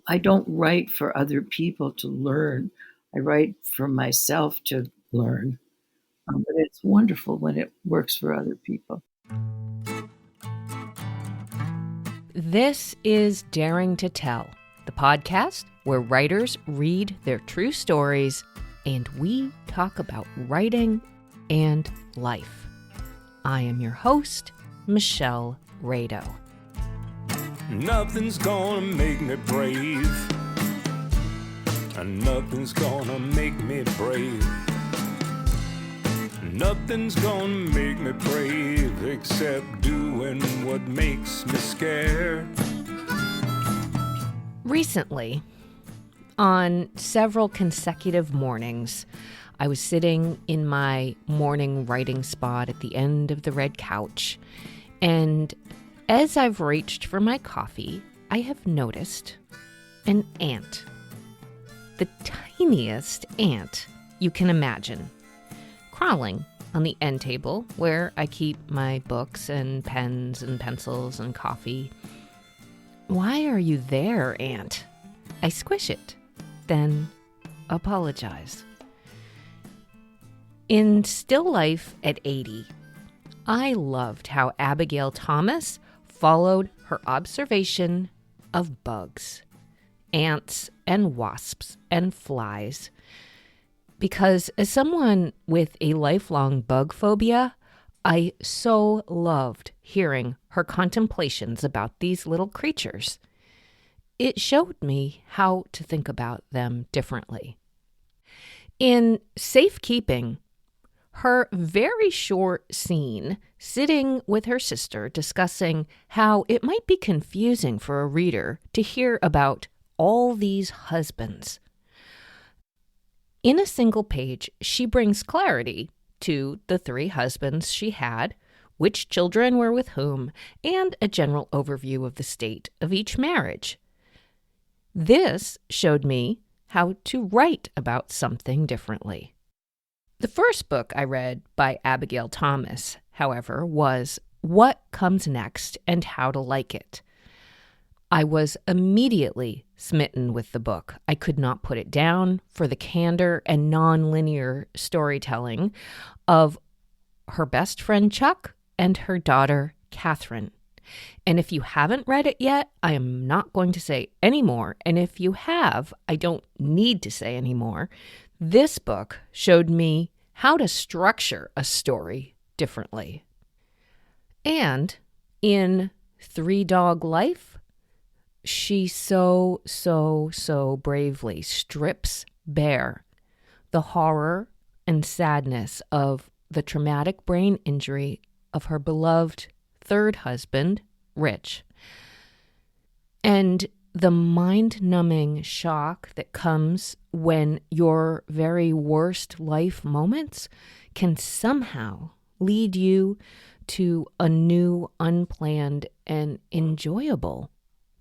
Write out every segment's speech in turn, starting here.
I don't write for other people to learn. I write for myself to learn. But it's wonderful when it works for other people. This is Daring to Tell, the podcast where writers read their true stories and we talk about writing and life. I am your host, Michelle Rado. Nothing's gonna make me brave. Nothing's gonna make me brave. Nothing's gonna make me brave except doing what makes me scared. Recently, on several consecutive mornings, I was sitting in my morning writing spot at the end of the red couch, and as I've reached for my coffee, I have noticed an ant. The tiniest ant you can imagine, crawling on the end table where I keep my books and pens and pencils and coffee. Why are you there, ant? I squish it, then apologize. In Still Life at 80, I loved how Abigail Thomas followed her observation of bugs, ants and wasps and flies. Because as someone with a lifelong bug phobia, I so loved hearing her contemplations about these little creatures. It showed me how to think about them differently. In Safekeeping, her very short scene sitting with her sister discussing how it might be confusing for a reader to hear about all these husbands. In a single page, she brings clarity to the 3 husbands she had, which children were with whom, and a general overview of the state of each marriage. This showed me how to write about something differently. The first book I read by Abigail Thomas, however, was What Comes Next and How to Like It. I was immediately smitten with the book. I could not put it down for the candor and nonlinear storytelling of her best friend Chuck and her daughter Catherine. And if you haven't read it yet, I am not going to say any more. And if you have, I don't need to say any more. This book showed me how to structure a story differently. And in 3 Dog Life, she so bravely strips bare the horror and sadness of the traumatic brain injury of her beloved 3rd husband, Rich, and the mind-numbing shock that comes when your very worst life moments can somehow lead you to a new, unplanned, and enjoyable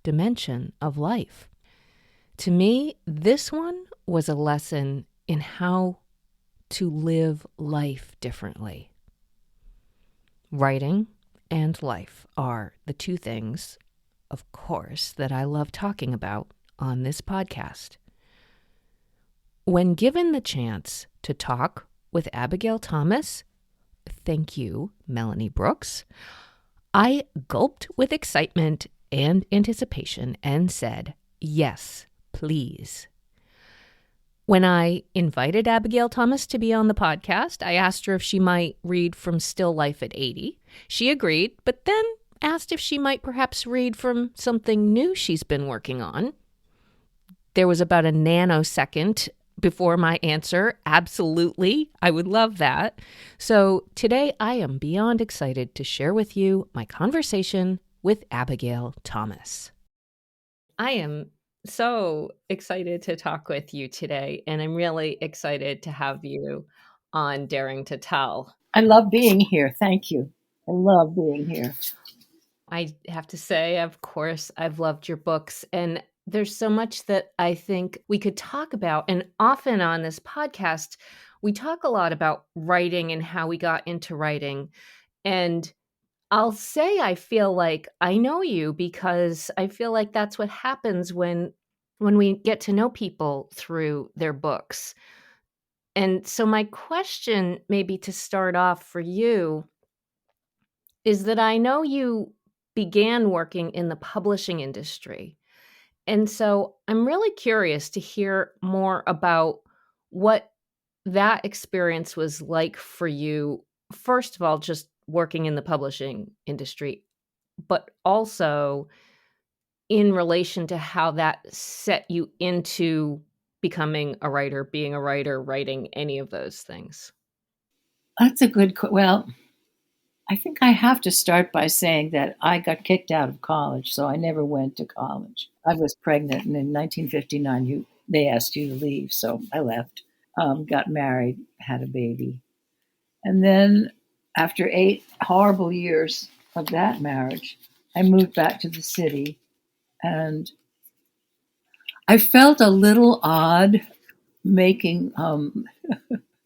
dimension of life. To me, this one was a lesson in how to live life differently. Writing and life are the 2 things, of course, that I love talking about on this podcast. When given the chance to talk with Abigail Thomas, thank you, Melanie Brooks, I gulped with excitement and anticipation and said, yes, please. When I invited Abigail Thomas to be on the podcast, I asked her if she might read from Still Life at 80. She agreed, but then asked if she might perhaps read from something new she's been working on. There was about a nanosecond before my answer. Absolutely, I would love that. So today I am beyond excited to share with you my conversation with Abigail Thomas. I am so excited to talk with you today, and I'm really excited to have you on Daring to Tell. I love being here. Thank you. I love being here. I have to say, of course, I've loved your books, and there's so much that I think we could talk about. And often on this podcast, we talk a lot about writing and how we got into writing. And I'll say I feel like I know you because I feel like that's what happens when when we get to know people through their books. And so my question, maybe to start off for you, is that I know you began working in the publishing industry. And so I'm really curious to hear more about what that experience was like for you. First of all, just working in the publishing industry, but also in relation to how that set you into becoming a writer, being a writer, writing any of those things. That's a good. Well, I think I have to start by saying that I got kicked out of college, so I never went to college. I was pregnant, and in 1959, they asked you to leave, so I left. Got married, had a baby, and then after 8 horrible years of that marriage, I moved back to the city, and I felt a little odd making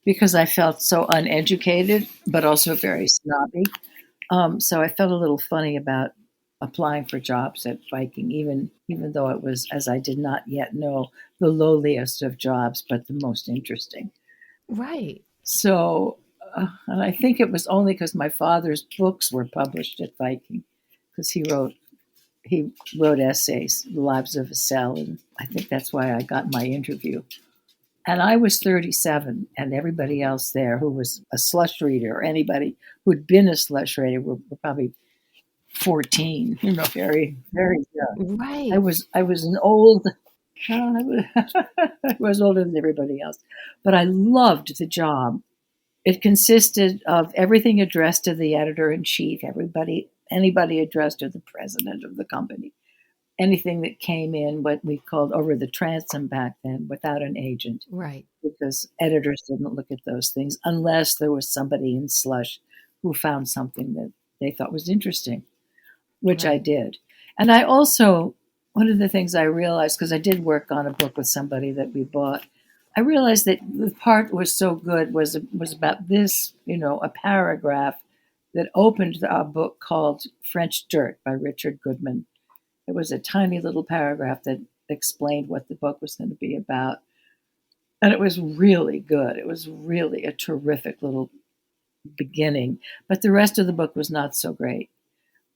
because I felt so uneducated, but also very snobby. So I felt a little funny about applying for jobs at Viking, even though it was, as I did not yet know, the lowliest of jobs, but the most interesting. Right. So, and I think it was only because my father's books were published at Viking, because he wrote essays, The Lives of a Cell, and I think that's why I got my interview. And I was 37, and everybody else there who was a slush reader, or anybody who'd been a slush reader, were probably 14. Very, very young. I Right. was I was an old. I was older than everybody else, but I loved the job. It consisted of everything addressed to the editor in chief, anybody addressed to the president of the company, anything that came in, what we called over the transom back then, without an agent, Right. because editors didn't look at those things unless there was somebody in slush who found something that they thought was interesting, which I Right. did. And I also, one of the things I realized, because I did work on a book with somebody that we bought, I realized that the part was so good was about this, a paragraph that opened a book called French Dirt by Richard Goodman. It was a tiny little paragraph that explained what the book was going to be about. And it was really good. It was really a terrific little beginning. But the rest of the book was not so great.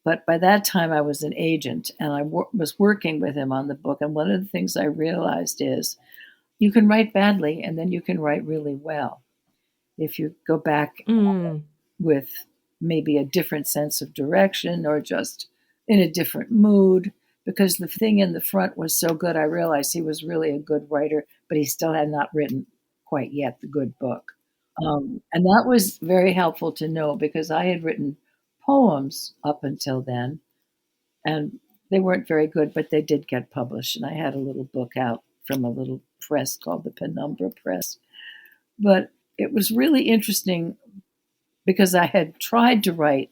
But by that time, I was an agent, and I was working with him on the book. And one of the things I realized is you can write badly, and then you can write really well if you go back Mm. with maybe a different sense of direction or just in a different mood. Because the thing in the front was so good, I realized he was really a good writer, but he still had not written quite yet the good book. And that was very helpful to know because I had written poems up until then, and they weren't very good, but they did get published. And I had a little book out from a little press called the Penumbra Press. But it was really interesting because I had tried to write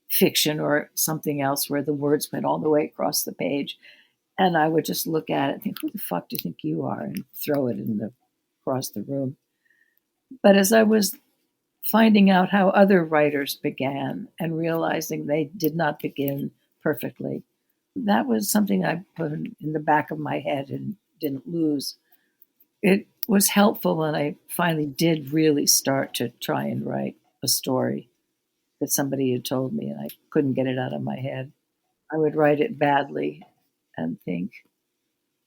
fiction or something else where the words went all the way across the page. And I would just look at it and think, who the fuck do you think you are? And throw it across the room. But as I was finding out how other writers began and realizing they did not begin perfectly, that was something I put in the back of my head and didn't lose. It was helpful when I finally did really start to try and write a story that somebody had told me and I couldn't get it out of my head. I would write it badly and think,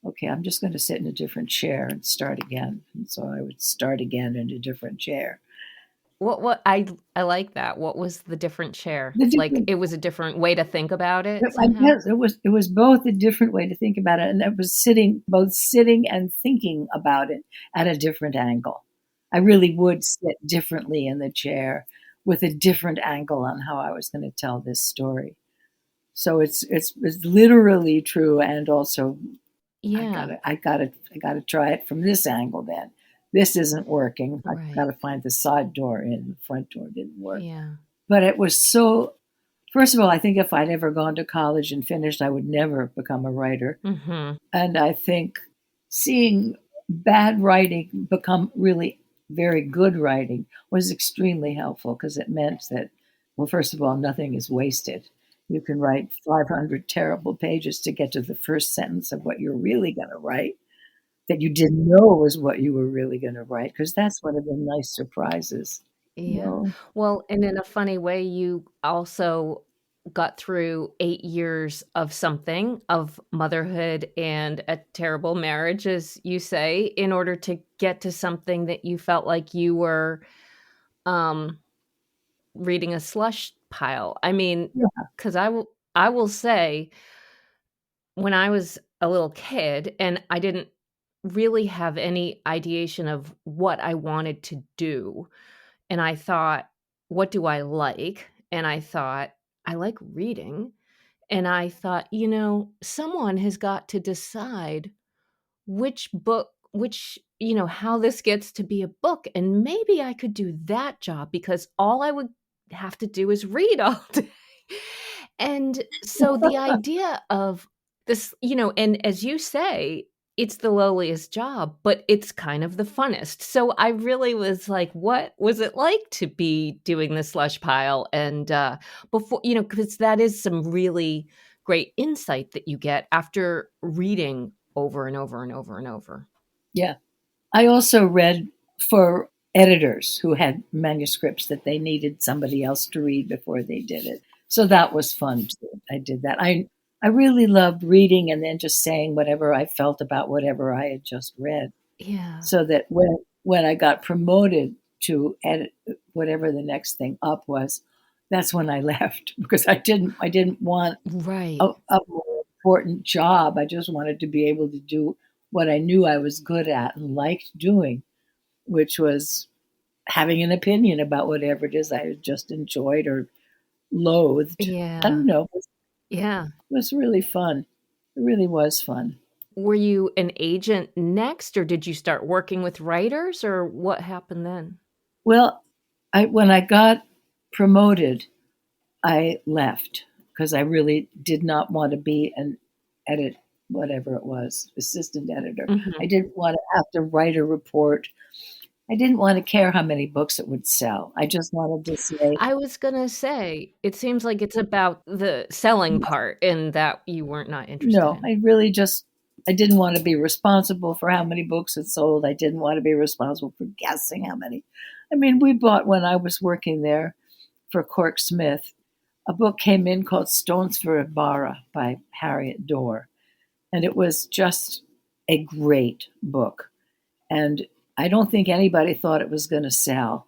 okay, I'm just going to sit in a different chair and start again. And so I would start again in a different chair. What I like that. What was the different chair? The Like different, it was a different way to think about it I somehow? guess it was both a different way to think about it, and it was both sitting and thinking about it at a different angle. I really would sit differently in the chair with a different angle on how I was going to tell this story. So it's literally true, and also I got Yeah. to I got to I got to try it from this angle. Then this isn't working. I got Right. to find the side door in. The front door didn't work. Yeah. But it was so. First of all, I think if I'd ever gone to college and finished, I would never become a writer. Mhm. And I think seeing bad writing become really very good writing was extremely helpful because it meant that, well, first of all, nothing is wasted. You can write 500 terrible pages to get to the first sentence of what you're really going to write that you didn't know was what you were really going to write, because that's one of the nice surprises, you Yeah. know? Well, and in a funny way, you also got through 8 years of something, of motherhood and a terrible marriage, as you say, in order to get to something that you felt like you were, um, reading a slush pile. I mean, Yeah. 'cause I will say, when I was a little kid and I didn't really have any ideation of what I wanted to do, and I thought, "What do I like?" And I thought, "I like reading." And I thought, someone has got to decide which book, how this gets to be a book. And maybe I could do that job because all I would have to do is read all day. And so the idea of this, and as you say, it's the lowliest job, but it's kind of the funnest. So I really was like, what was it like to be doing the slush pile? And before, because that is some really great insight that you get after reading over and over and over and over. Yeah. I also read for editors who had manuscripts that they needed somebody else to read before they did it. So that was fun too. I did that. I really loved reading and then just saying whatever I felt about whatever I had just read. Yeah. So that when I got promoted to edit whatever the next thing up was, that's when I left because I didn't want Right. a more important job. I just wanted to be able to do what I knew I was good at and liked doing, which was having an opinion about whatever it is I had just enjoyed or loathed. I Yeah. don't know. Yeah. It was really fun. It really was fun. Were you an agent next, or did you start working with writers, or what happened then? Well, when I got promoted, I left because I really did not want to be an edit, whatever it was, assistant editor. I Mhm. didn't want to have to write a report. I didn't want to care how many books it would sell. I just wanted to say, I was gonna say, it seems like it's about the selling part and that you weren't not interested no, in. I really just, I didn't want to be responsible for how many books it sold. I didn't want to be responsible for guessing how many. I mean, we bought, when I was working there for Cork Smith, a book came in called Stones for Ibarra by Harriet Dorr. And it was just a great book. And I don't think anybody thought it was going to sell,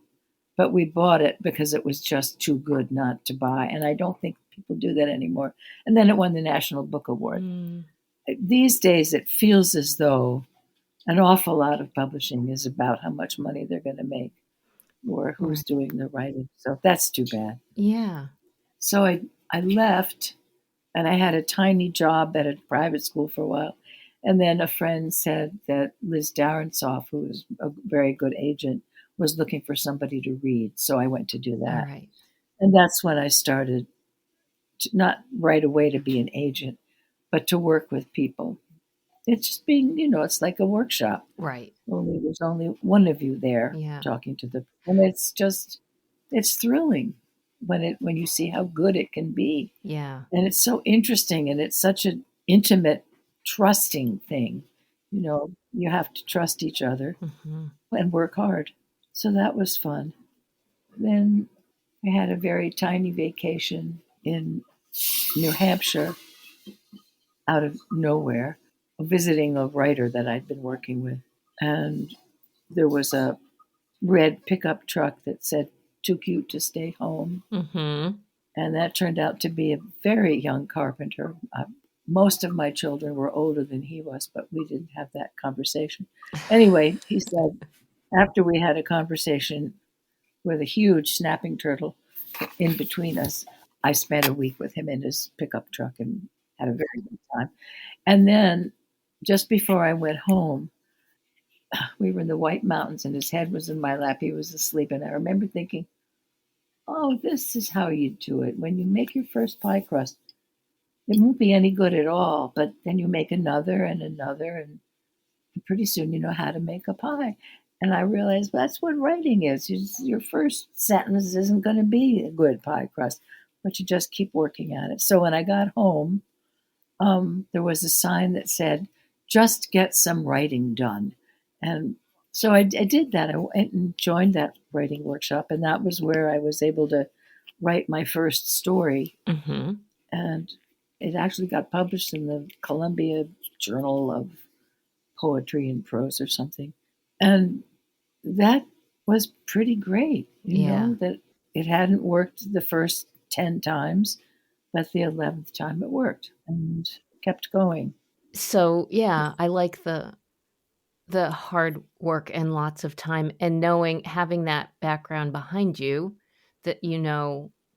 but we bought it because it was just too good not to buy. And I don't think people do that anymore. And then it won the National Book Award. Mm, These days, it feels as though an awful lot of publishing is about how much money they're going to make or who's right. doing the writing. So that's too bad. Yeah. So I left and I had a tiny job at a private school for a while. And then a friend said that Liz Darensoff, who was a very good agent, was looking for somebody to read. So I went to do All that. right. And that's when I started to, not right away to be an agent, but to work with people. It's just being, it's like a workshop. Right. Only there's only one of you there Yeah. talking to the, and it's thrilling when you see how good it can be. Yeah. And it's so interesting and it's such an intimate, trusting thing. You have to trust each other Mhm. and work hard. So that was fun. Then I had a very tiny vacation in New Hampshire out of nowhere, visiting a writer that I'd been working with. And there was a red pickup truck that said, "Too cute to stay home." Mhm. And that turned out to be a very young carpenter. Most of my children were older than he was, but we didn't have that conversation. Anyway, he said, after we had a conversation with a huge snapping turtle in between us, I spent a week with him in his pickup truck and had a very good time. And then just before I went home, we were in the White Mountains and his head was in my lap. He was asleep. And I remember thinking, oh, this is how you do it. When you make your first pie crust, it won't be any good at all, but then you make another and another, and pretty soon you know how to make a pie. And I realized that's what writing is. Your first sentence isn't going to be a good pie crust, but you just keep working at it. So when I got home, there was a sign that said, just get some writing done. And so I did that. I went and joined that writing workshop, and that was where I was able to write my first story. Mm-hmm. And it actually got published in the Columbia Journal of Poetry and Prose or something. And that was pretty great, that it hadn't worked the first 10 times, but the 11th time it worked and kept going. So yeah, I like the hard work and lots of time, and having that background behind you, that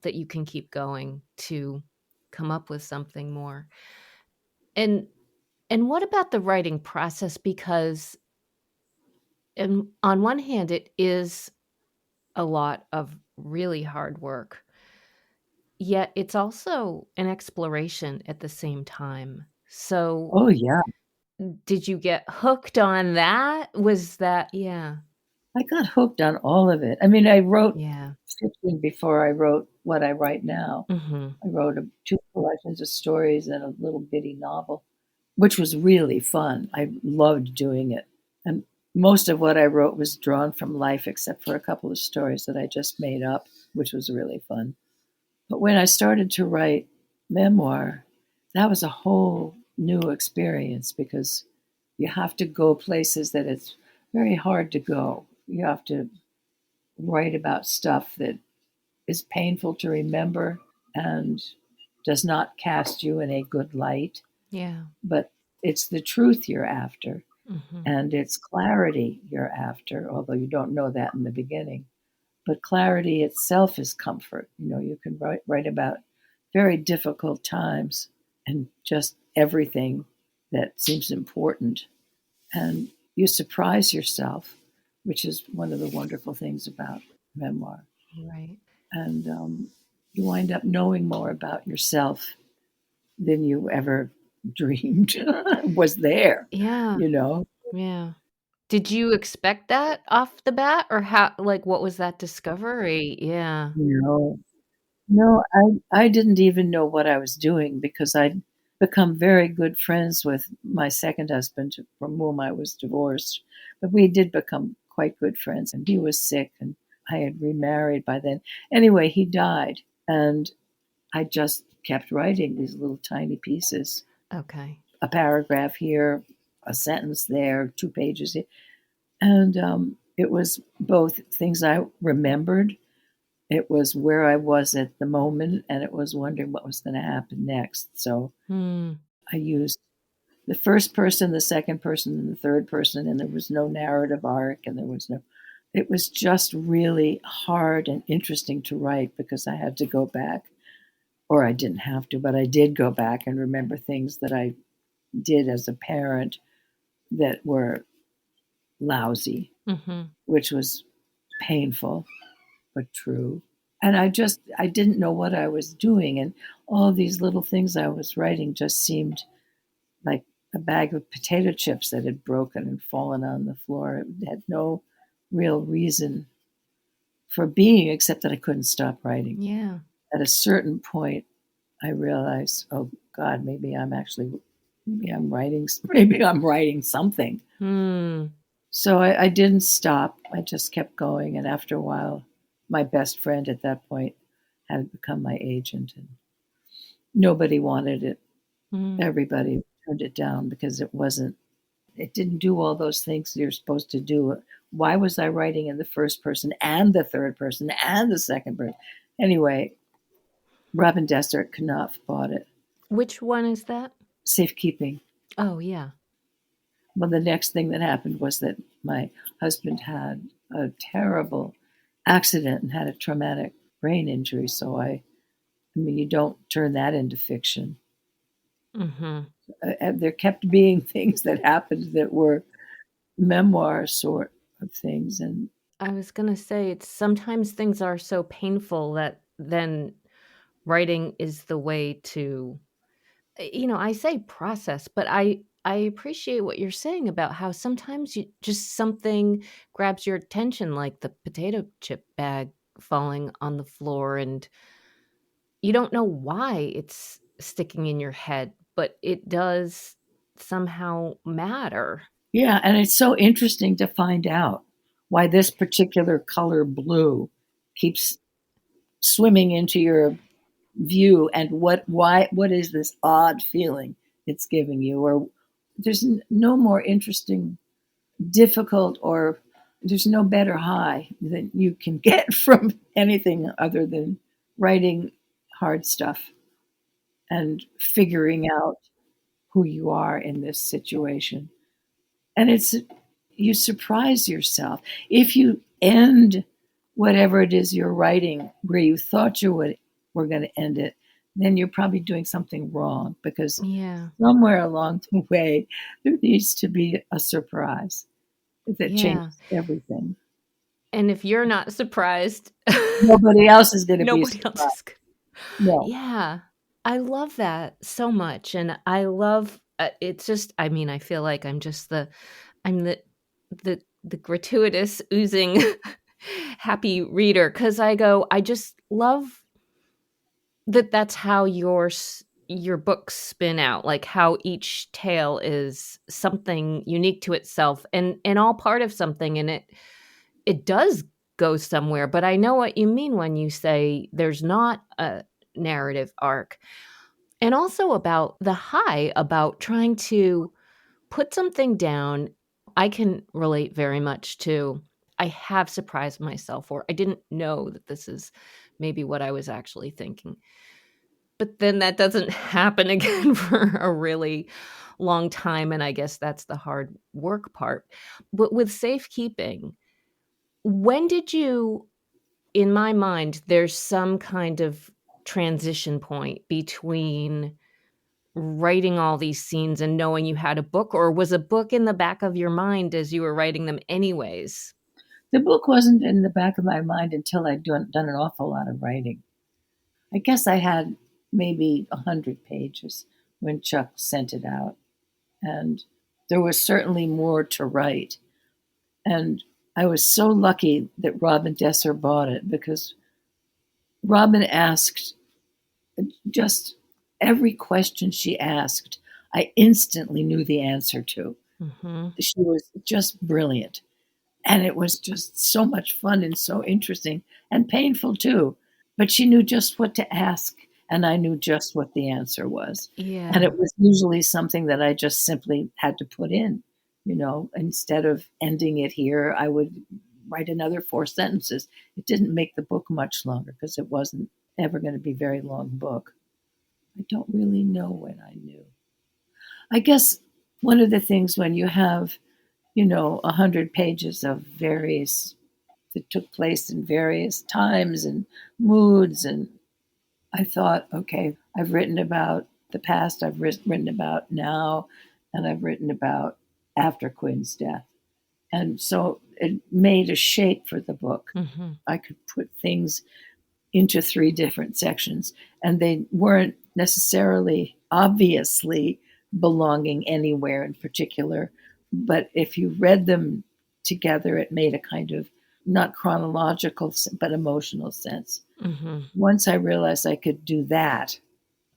that you can keep going to come up with something more. And what about the writing process? Because on one hand, it is a lot of really hard work, yet it's also an exploration at the same time. So Oh, yeah. did you get hooked on that? Was that yeah. I got hooked on all of it. I mean, I wrote Yeah. fiction before I wrote what I write now. Mhm. I wrote two collections of stories and a little bitty novel, which was really fun. I loved doing it. And most of what I wrote was drawn from life, except for a couple of stories that I just made up, which was really fun. But when I started to write memoir, that was a whole new experience because you have to go places that it's very hard to go. You have to write about stuff that is painful to remember and does not cast you in a good light, Yeah. but it's the truth you're after Mhm. and it's clarity you're after, although you don't know that in the beginning. But clarity itself is comfort. You can write about very difficult times and just everything that seems important. And you surprise yourself, which is one of the wonderful things about memoir. Right. And you wind up knowing more about yourself than you ever dreamed was there, Yeah. you know? Yeah. Did you expect that off the bat, or what was that discovery? Yeah. No, no, I didn't even know what I was doing because I'd become very good friends with my second husband, from whom I was divorced. But we did become quite good friends, and he was sick, and I had remarried by then. Anyway, he died, and I just kept writing these little tiny pieces, Okay. a paragraph here, a sentence there, 2 pages here. And it was both things I remembered, it was where I was at the moment, and it was wondering what was going to happen next. So Hmm. I used the first person, the second person, and the third person, and there was no narrative arc, and it was just really hard and interesting to write because I had to go back, or I didn't have to, but I did go back and remember things that I did as a parent that were lousy, Mhm. which was painful but true. And I didn't know what I was doing. And all these little things I was writing just seemed like a bag of potato chips that had broken and fallen on the floor. It had no real reason for being except that I couldn't stop writing. Yeah. At a certain point, I realized, oh God, maybe I'm writing something. Hmm. So I didn't stop. I just kept going. And after a while, my best friend at that point had become my agent, and nobody wanted it. Hmm. Everybody turned it down because it didn't do all those things you're supposed to do. Why was I writing in the first person and the third person and the second person? Anyway, Robin Desert Knopf bought it. Which one is that? Safekeeping. Oh, yeah. Well, the next thing that happened was that my husband had a terrible accident and had a traumatic brain injury. So I mean, you don't turn that into fiction. Mhm. There kept being things that happened that were memoir sort of things. And I was gonna say, it's sometimes things are so painful that then writing is the way to I say process, but I appreciate what you're saying about how sometimes you just something grabs your attention, like the potato chip bag falling on the floor, and you don't know why it's sticking in your head, but it does somehow matter. Yeah, and it's so interesting to find out why this particular color blue keeps swimming into your view, and what is this odd feeling it's giving you, or there's no more interesting, difficult, or there's no better high that you can get from anything other than writing hard stuff and figuring out who you are in this situation. And it's, you surprise yourself if you end whatever it is you're writing where you thought you were going to end it, then you're probably doing something wrong, because Yeah. somewhere along the way there needs to be a surprise that Yeah. changes everything. And if you're not surprised, Nobody else is going to be nobody else surprised. is. No. Yeah. I love that so much. And I love it's just, I mean, I feel like I'm the gratuitous oozing happy reader, because I just love that's how your books spin out, like how each tale is something unique to itself and all part of something, and it does go somewhere. But I know what you mean when you say there's not a narrative arc. And also about the high, about trying to put something down. I can relate very much to, I have surprised myself, or I didn't know that this is maybe what I was actually thinking. But then that doesn't happen again for a really long time. And I guess that's the hard work part. But with safekeeping, when did you, in my mind, there's some kind of transition point between writing all these scenes and knowing you had a book, or was a book in the back of your mind as you were writing them anyways? The book wasn't in the back of my mind until I'd done an awful lot of writing. I guess I had maybe 100 pages when Chuck sent it out, and there was certainly more to write. And I was so lucky that Robin Desser bought it, because Robin asked just every question she asked, I instantly knew the answer to. Mm-hmm. She was just brilliant. And it was just so much fun and so interesting and painful too. But she knew just what to ask, and I knew just what the answer was. And Yeah. it was usually something that I just simply had to put in. Instead of ending it here, I would write another 4 sentences. It didn't make the book much longer, because it wasn't ever going to be a very long book. I don't really know when I knew. I guess one of the things when you have 100 pages of various that took place in various times and moods. And I thought, okay, I've written about the past, I've written about now, and I've written about after Quinn's death. And so it made a shape for the book. Mm-hmm. I could put things into 3 different sections, and they weren't necessarily obviously belonging anywhere in particular. But if you read them together, it made a kind of not chronological, but emotional sense. Mm-hmm. Once I realized I could do that,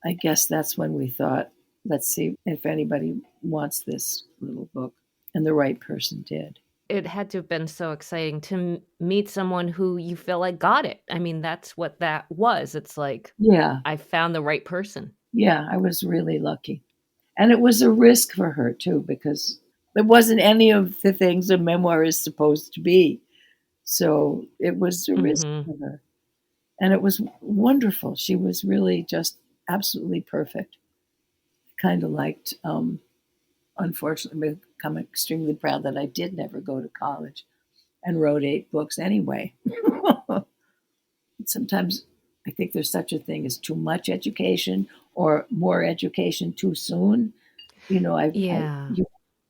I guess that's when we thought, let's see if anybody wants this little book. And the right person did. It had to have been so exciting to meet someone who you feel like got it. I mean, that's what that was. It's like, yeah, I found the right person. Yeah, I was really lucky. And it was a risk for her too, because it wasn't any of the things a memoir is supposed to be. So it was a risk Mm-hmm. for her. And it was wonderful. She was really just absolutely perfect. Kind of liked, unfortunately, become extremely proud that I did never go to college and wrote 8 books anyway. Sometimes I think there's such a thing as too much education or more education too soon. Yeah.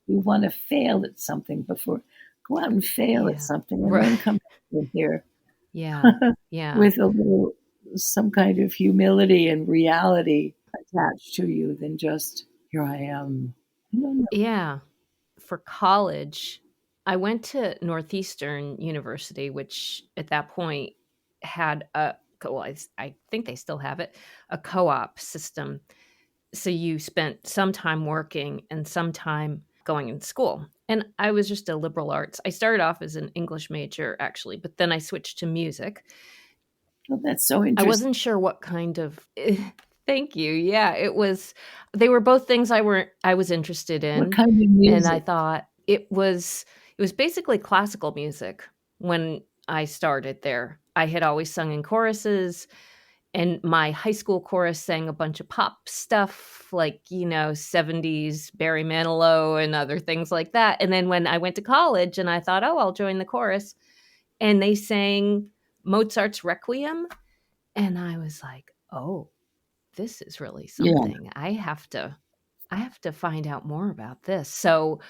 You want to fail at something before, go out and fail at Yeah. something, and Right. then come back in here Yeah. Yeah. with some kind of humility and reality attached to you than just, here I am. I don't know. Yeah. For college, I went to Northeastern University, which at that point had a I think they still have it, a co-op system. So you spent some time working and some time going in school. And I was just a liberal arts. I started off as an English major, actually, but then I switched to music. Oh, that's so interesting. I wasn't sure what kind of. Thank you. Yeah, it was. They were both things I was interested in. What kind of music? And I thought it was basically classical music when I started there. I had always sung in choruses, and my high school chorus sang a bunch of pop stuff like, 70s Barry Manilow and other things like that. And then when I went to college and I thought, oh, I'll join the chorus, and they sang Mozart's Requiem, and I was like, oh, this is really something. Yeah. I have to find out more about this. So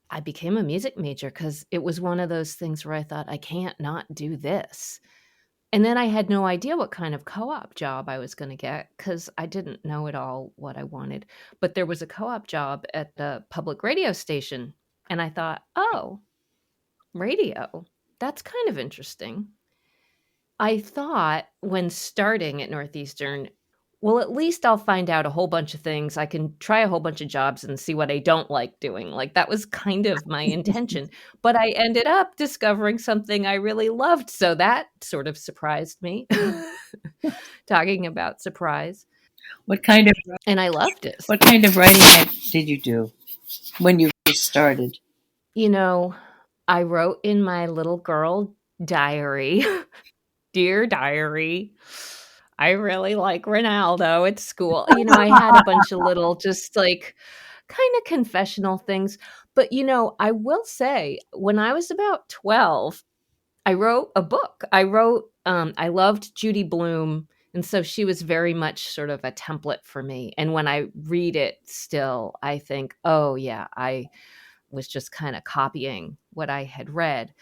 I became a music major because it was one of those things where I thought, I can't not do this. And then I had no idea what kind of co-op job I was going to get because I didn't know at all what I wanted. But there was a co-op job at the public radio station. And I thought, oh, radio, that's kind of interesting. I thought when starting at Northeastern, well, at least I'll find out a whole bunch of things. I can try a whole bunch of jobs and see what I don't like doing. Like that was kind of my intention. But I ended up discovering something I really loved. So that sort of surprised me. Talking about surprise. And I loved it. What kind of writing did you do when you started? I wrote in my little girl diary, Dear Diary, I really like Ronaldo at school. I had a bunch of little just like kind of confessional things. But, I will say when I was about 12, I wrote a book. I loved Judy Blume. And so she was very much sort of a template for me. And when I read it still, I think, oh, yeah, I was just kind of copying what I had read.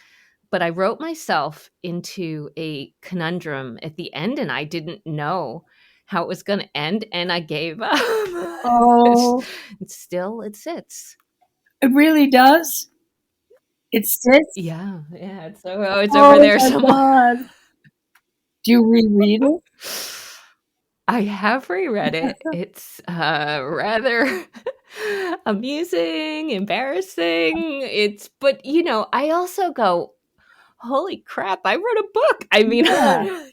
But I wrote myself into a conundrum at the end, and I didn't know how it was going to end, and I gave up. Oh. Still, it sits. It really does? It sits? Yeah. It's over there somewhere. God. Do you reread it? I have reread it. It's rather amusing, embarrassing. But I also go, holy crap, I wrote a book. I mean, I'm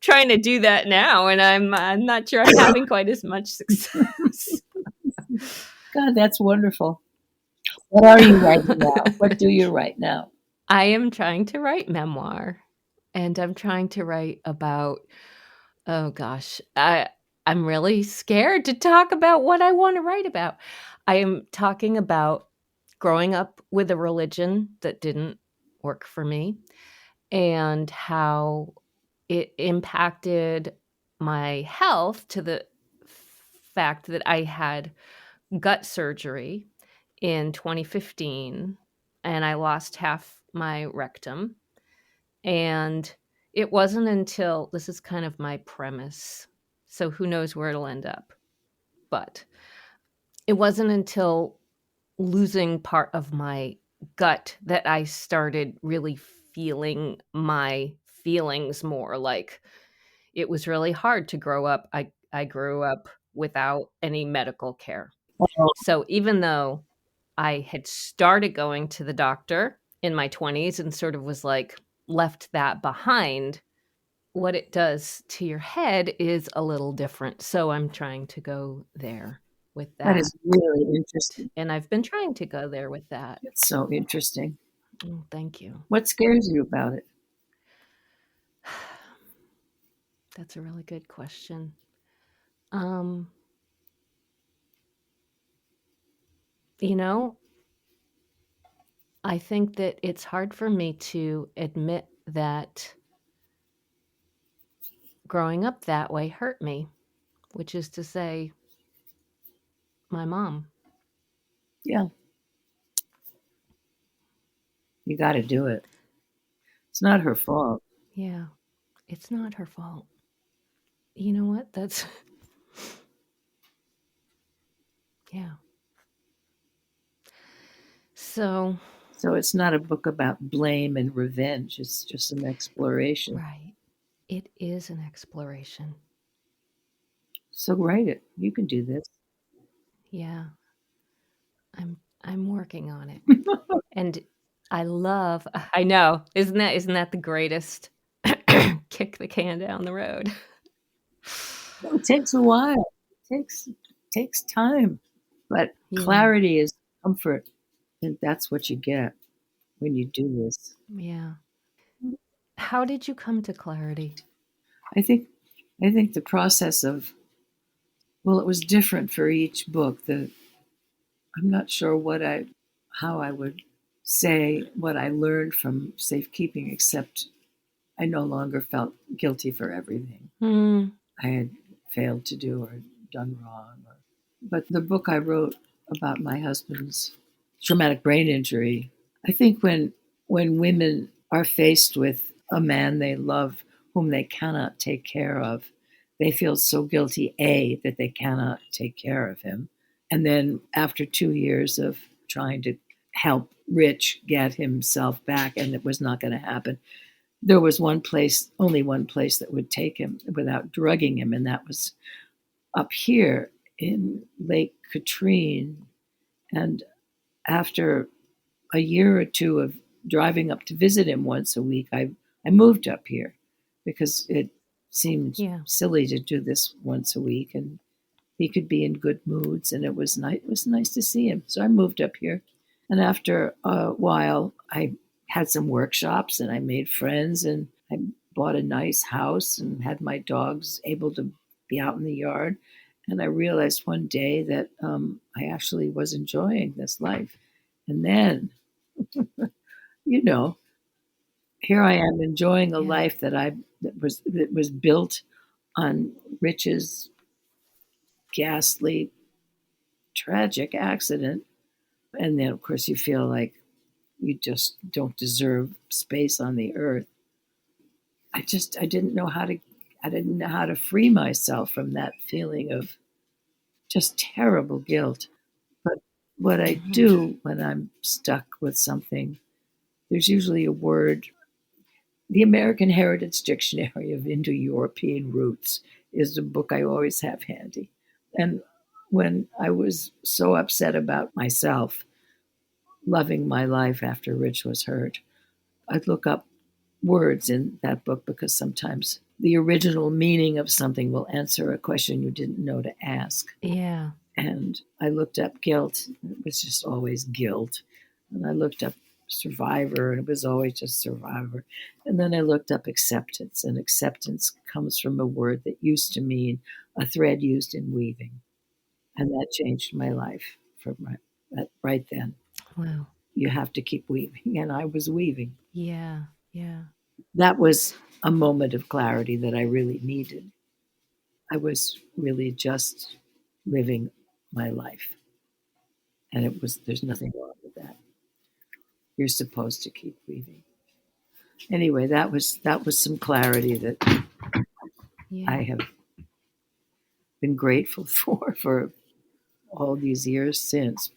trying to do that now, and I'm not sure I'm having quite as much success. God, that's wonderful. What are you writing now? What do you write now? I am trying to write memoir, and I'm trying to write about, oh gosh, I'm really scared to talk about what I want to write about. I am talking about growing up with a religion that didn't work for me and how it impacted my health to the fact that I had gut surgery in 2015 and I lost half my rectum. And it wasn't until, this is kind of my premise, so who knows where it'll end up, but it wasn't until losing part of my gut that I started really feeling my feelings more. Like it was really hard to grow up. I grew up without any medical care. So even though I had started going to the doctor in my 20s and sort of was like left that behind, what it does to your head is a little different. So I'm trying to go there with that. That is really interesting. And I've been trying to go there with that. It's so interesting. Oh, thank you. What scares you about it? That's a really good question. I think that it's hard for me to admit that growing up that way hurt me, which is to say, my mom. Yeah. You got to do it. It's not her fault. Yeah, it's not her fault. You know what? That's... yeah. So it's not a book about blame and revenge. It's just an exploration. Right. It is an exploration. So write it. You can do this. Yeah. I'm working on it. And I know. Isn't that the greatest kick the can down the road? No, it takes a while. It takes time. But Yeah. clarity is comfort. And that's what you get when you do this. Yeah. How did you come to clarity? I think I think the process of, well, it was different for each book. I'm not sure how I would say what I learned from safekeeping, except I no longer felt guilty for everything Mm, I had failed to do or done wrong. But the book I wrote about my husband's traumatic brain injury, I think when women are faced with a man they love whom they cannot take care of, they feel so guilty, that they cannot take care of him. And then after 2 years of trying to help Rich get himself back, and it was not going to happen, there was only one place that would take him without drugging him, and that was up here in Lake Katrine. And after a year or two of driving up to visit him once a week, I moved up here because it seemed yeah. silly to do this once a week, and he could be in good moods, and it was nice. It was nice to see him, so I moved up here. And after a while, I had some workshops, and I made friends, and I bought a nice house, and had my dogs able to be out in the yard. And I realized one day that I actually was enjoying this life. And then, you know, here I am enjoying a Yeah. life that was built on Rich's ghastly, tragic accident. And then, of course, you feel like you just don't deserve space on the earth. I didn't know how to free myself from that feeling of just terrible guilt. But what I Mhm. do when I'm stuck with something, there's usually a word. The American Heritage Dictionary of Indo-European Roots is the book I always have handy. And when I was so upset about myself loving my life after Rich was hurt, I'd look up words in that book, because sometimes the original meaning of something will answer a question you didn't know to ask. Yeah. And I looked up guilt. It was just always guilt. And I looked up survivor, and it was always just survivor. And then I looked up acceptance, and acceptance comes from a word that used to mean a thread used in weaving. And that changed my life right then. Wow. You have to keep weaving. And I was weaving. Yeah. Yeah. That was a moment of clarity that I really needed. I was really just living my life. And there's nothing wrong with that. You're supposed to keep weaving. Anyway, that was some clarity that Yeah. I have been grateful for all these years since.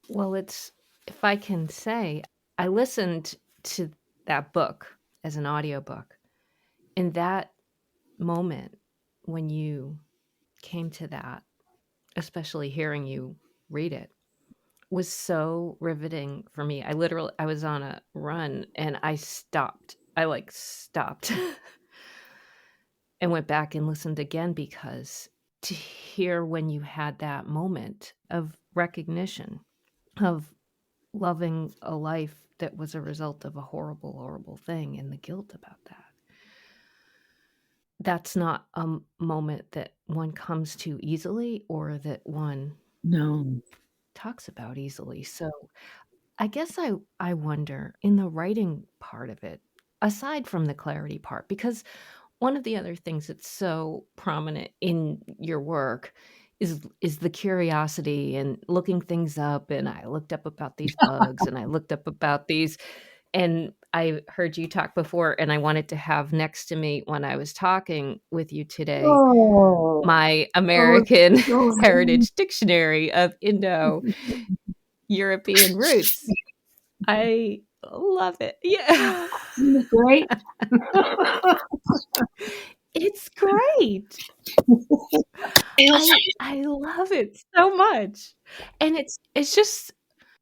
Well, if I can say, I listened to that book as an audiobook. In that moment when you came to that, especially hearing you read it, was so riveting for me. I was on a run and I stopped. I stopped and went back and listened again, because to hear when you had that moment of recognition of loving a life that was a result of a horrible, horrible thing, and the guilt about that. That's not a moment that one comes to easily, or that one No, talks about easily. So I guess I wonder, in the writing part of it, aside from the clarity part, because one of the other things that's so prominent in your work is the curiosity and looking things up. And I looked up about these bugs, and I looked up about these, and I heard you talk before, and I wanted to have next to me when I was talking with you today oh, my oh, American so Heritage Dictionary of Indo-European roots. I Love it. Yeah. Isn't it great? It's great. I love it so much. And it's just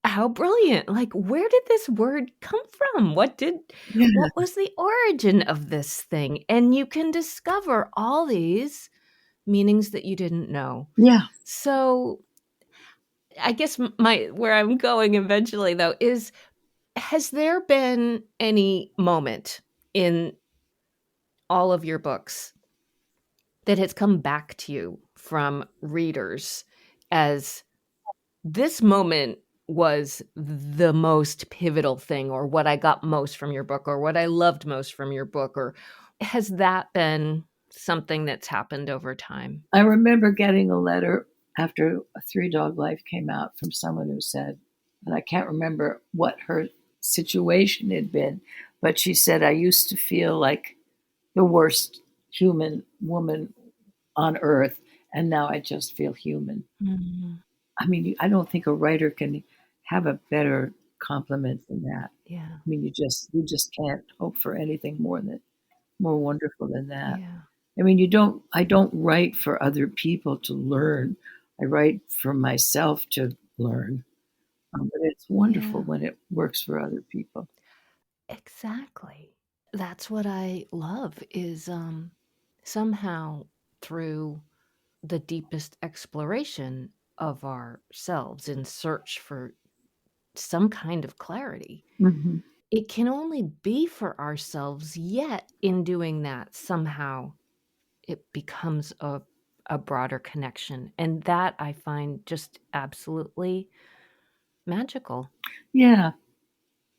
how brilliant. Like, where did this word come from? What Yeah. was the origin of this thing? And you can discover all these meanings that you didn't know. Yeah. So I guess where I'm going eventually though is, has there been any moment in all of your books that has come back to you from readers as this moment was the most pivotal thing, or what I got most from your book, or what I loved most from your book? Or has that been something that's happened over time? I remember getting a letter after A Three Dog Life came out from someone who said, and I can't remember what her situation had been, but she said, I used to feel like the worst human woman on earth, and now I just feel human. Mm-hmm. I mean, I don't think a writer can have a better compliment than that. Yeah. I mean, you just can't hope for anything more wonderful than that. Yeah. I mean, I don't write for other people to learn. I write for myself to learn. But it's wonderful Yeah. when it works for other people. Exactly. That's what I love is somehow through the deepest exploration of ourselves in search for some kind of clarity. Mm-hmm. It can only be for ourselves, yet in doing that, somehow it becomes a broader connection. And that I find just absolutely magical. Yeah,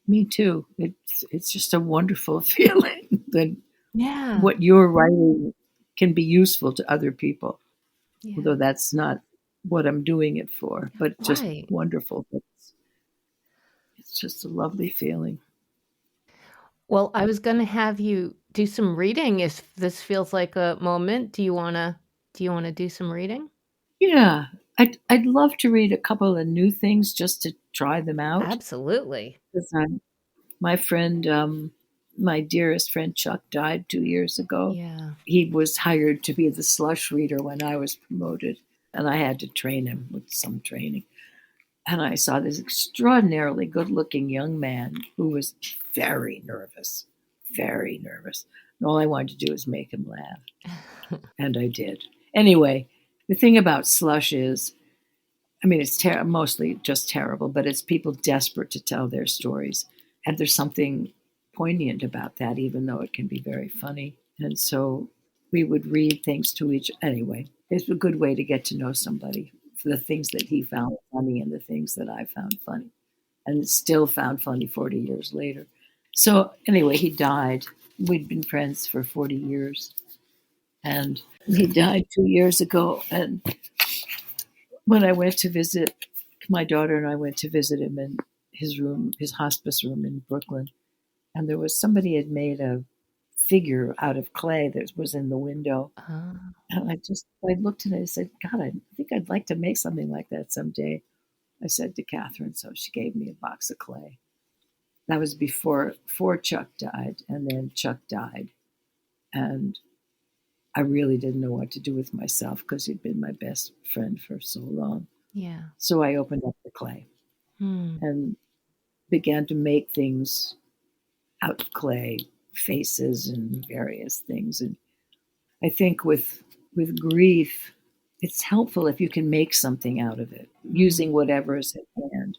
me too. It's just a wonderful feeling that Yeah. what you're writing can be useful to other people. Yeah. Although that's not what I'm doing it for, but just Right. wonderful. It's just a lovely feeling. Well, I was going to have you do some reading if this feels like a moment. Do you want to do some reading? Yeah, I'd love to read a couple of new things just to try them out. Absolutely. Because my friend, my dearest friend Chuck died 2 years ago. Yeah. He was hired to be the slush reader when I was promoted, and I had to train him with some training. And I saw this extraordinarily good-looking young man who was very nervous, very nervous. And all I wanted to do was make him laugh. And I did. Anyway, the thing about slush is, I mean, it's mostly just terrible, but it's people desperate to tell their stories. And there's something poignant about that, even though it can be very funny. And so we would read things to each. Anyway, it's a good way to get to know somebody for the things that he found funny and the things that I found funny and still found funny 40 years later. So anyway, he died. We'd been friends for 40 years. And he died 2 years ago. And when I went to visit, my daughter and I went to visit him in his room, his hospice room in Brooklyn. And there was somebody had made a figure out of clay that was in the window. And I looked at it and I said, God, I think I'd like to make something like that someday. I said to Catherine, so she gave me a box of clay. That was before Chuck died, and then Chuck died. And I really didn't know what to do with myself because he'd been my best friend for so long. Yeah. So I opened up the clay and began to make things out of clay, faces and various things. And I think with grief, it's helpful if you can make something out of it, using whatever is at hand.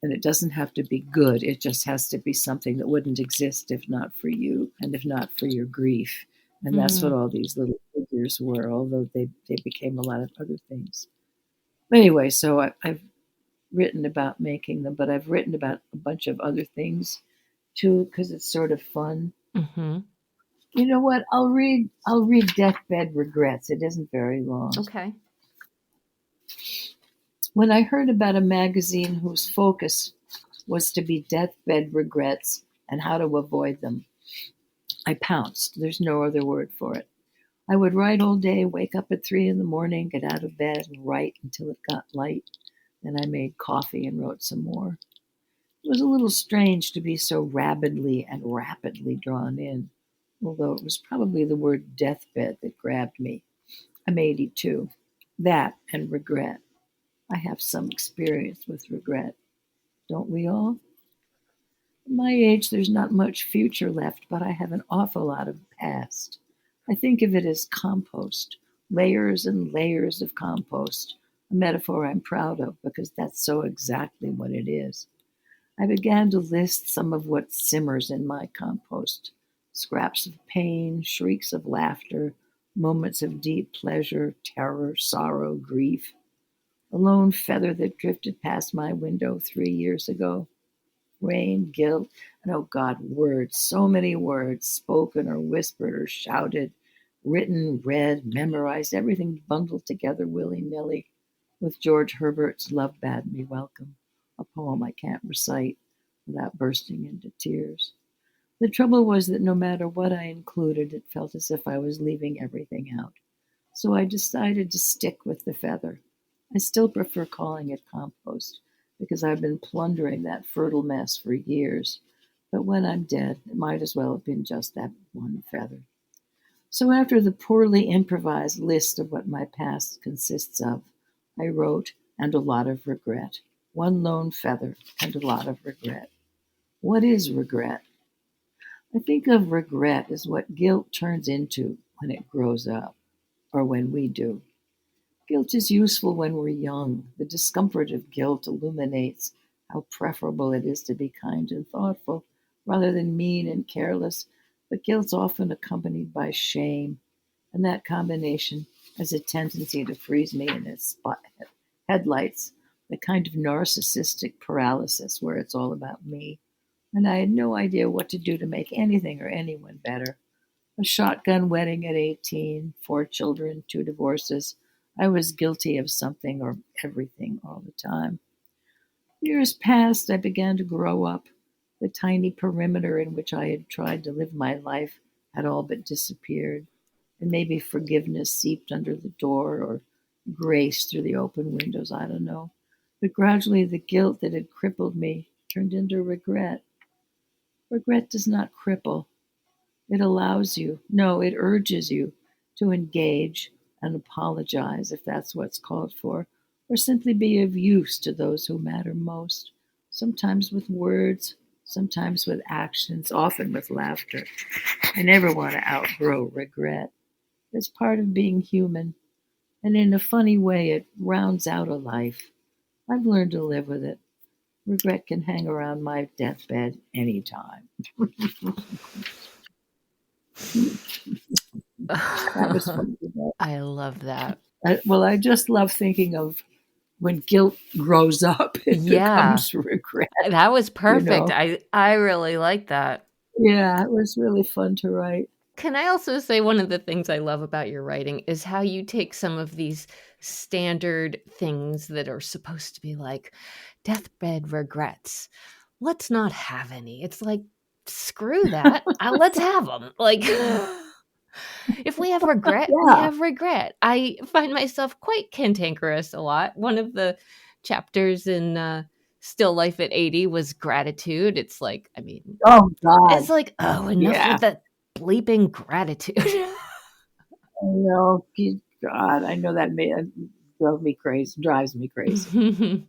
And it doesn't have to be good. It just has to be something that wouldn't exist if not for you and if not for your grief. And that's what all these little figures were, although they became a lot of other things. Anyway, so I've written about making them, but I've written about a bunch of other things too, because it's sort of fun. Mm-hmm. You know what? I'll read Deathbed Regrets. It isn't very long. Okay. When I heard about a magazine whose focus was to be deathbed regrets and how to avoid them, I pounced. There's no other word for it. I would write all day, wake up at 3 a.m, get out of bed and write until it got light. Then I made coffee and wrote some more. It was a little strange to be so rabidly and rapidly drawn in, although it was probably the word deathbed that grabbed me. I'm 82. That and regret. I have some experience with regret. Don't we all? At my age, there's not much future left, but I have an awful lot of past. I think of it as compost, layers and layers of compost, a metaphor I'm proud of because that's so exactly what it is. I began to list some of what simmers in my compost: scraps of pain, shrieks of laughter, moments of deep pleasure, terror, sorrow, grief. A lone feather that drifted past my window 3 years ago. Rain, guilt, and oh God, words, so many words, spoken or whispered or shouted, written, read, memorized, everything bundled together willy nilly with George Herbert's Love Bade Me Welcome, a poem I can't recite without bursting into tears. The trouble was that no matter what I included, it felt as if I was leaving everything out. So I decided to stick with the feather. I still prefer calling it compost because I've been plundering that fertile mess for years. But when I'm dead, it might as well have been just that one feather. So after the poorly improvised list of what my past consists of, I wrote, and a lot of regret. One lone feather and a lot of regret. What is regret? I think of regret as what guilt turns into when it grows up, or when we do. Guilt is useful when we're young. The discomfort of guilt illuminates how preferable it is to be kind and thoughtful rather than mean and careless. But guilt's often accompanied by shame, and that combination has a tendency to freeze me in its headlights, the kind of narcissistic paralysis where it's all about me. And I had no idea what to do to make anything or anyone better. A shotgun wedding at 18, 4 children, 2 divorces. I was guilty of something or everything all the time. Years passed, I began to grow up. The tiny perimeter in which I had tried to live my life had all but disappeared, and maybe forgiveness seeped under the door or grace through the open windows, I don't know. But gradually the guilt that had crippled me turned into regret. Regret does not cripple. It allows you, no, it urges you to engage and apologize if that's what's called for, or simply be of use to those who matter most, sometimes with words, sometimes with actions, often with laughter. I never want to outgrow regret. It's part of being human, and in a funny way, it rounds out a life. I've learned to live with it. Regret can hang around my deathbed anytime. That was fun. I love that. Well, I just love thinking of when guilt grows up, it becomes regret. That was perfect. You know? I really like that. Yeah, it was really fun to write. Can I also say one of the things I love about your writing is how you take some of these standard things that are supposed to be like deathbed regrets. Let's not have any. It's like, screw that. Let's have them. Like, if we have regret, we have regret. I find myself quite cantankerous a lot. One of the chapters in Still Life at 80 was gratitude. It's like, I mean, oh God, it's like, oh, enough with that bleeping gratitude. I know, God, I know that drives me crazy.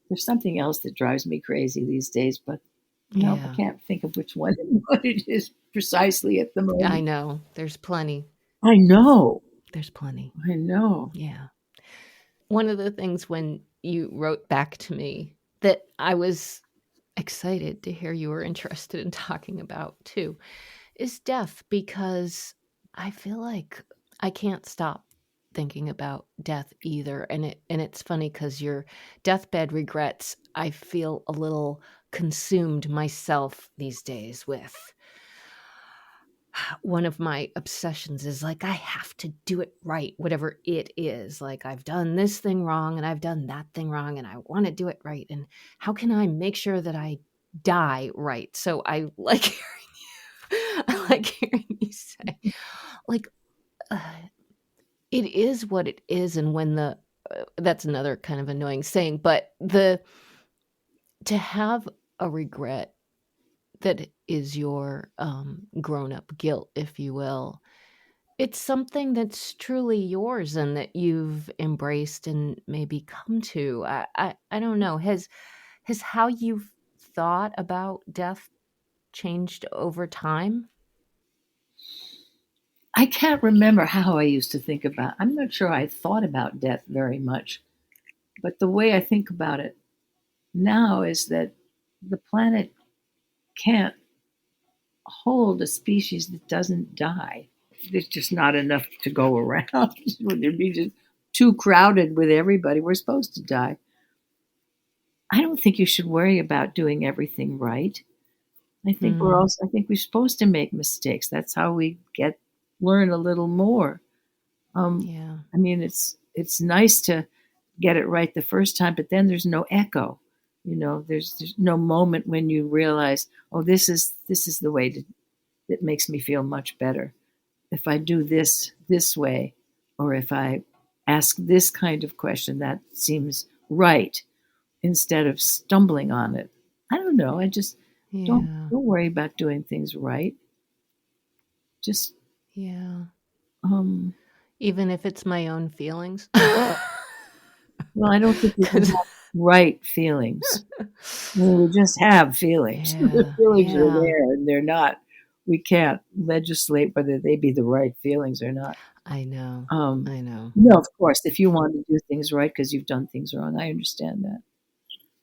There's something else that drives me crazy these days, but I can't think of which one what it is precisely at the moment. I know. There's plenty. I know. There's plenty. I know. Yeah. One of the things when you wrote back to me that I was excited to hear you were interested in talking about too is death, because I feel like I can't stop thinking about death either. And it's funny because your deathbed regrets, I feel a little consumed myself these days with. One of my obsessions is like, I have to do it right, whatever it is. Like, I've done this thing wrong and I've done that thing wrong and I want to do it right. And how can I make sure that I die right? So I like hearing you say, like, it is what it is. And when that's another kind of annoying saying, but to have a regret that is your grown-up guilt, if you will. It's something that's truly yours and that you've embraced and maybe come to. I don't know. Has how you've thought about death changed over time? I can't remember how I used to think about. I'm not sure I thought about death very much, but the way I think about it now is that the planet can't hold a species that doesn't die. There's just not enough to go around. It'd be just too crowded with everybody. We're supposed to die. I don't think you should worry about doing everything right. Mm, I think we're supposed to make mistakes. That's how we learn a little more. yeah. I mean, it's nice to get it right the first time, but then there's no echo. There's no moment when you realize, oh, this is the way that makes me feel much better. If I do this way, or if I ask this kind of question, that seems right instead of stumbling on it. I don't know. I just Yeah. don't worry about doing things right. Just Yeah. um, Even if it's my own feelings. well, I don't think you can 'Cause have right feelings. I mean, we just have feelings. The yeah, feelings are yeah. there, and they're not. We can't legislate whether they be the right feelings or not. I know. Um, I know. no, of course, if you want to do things right because you've done things wrong, I understand that.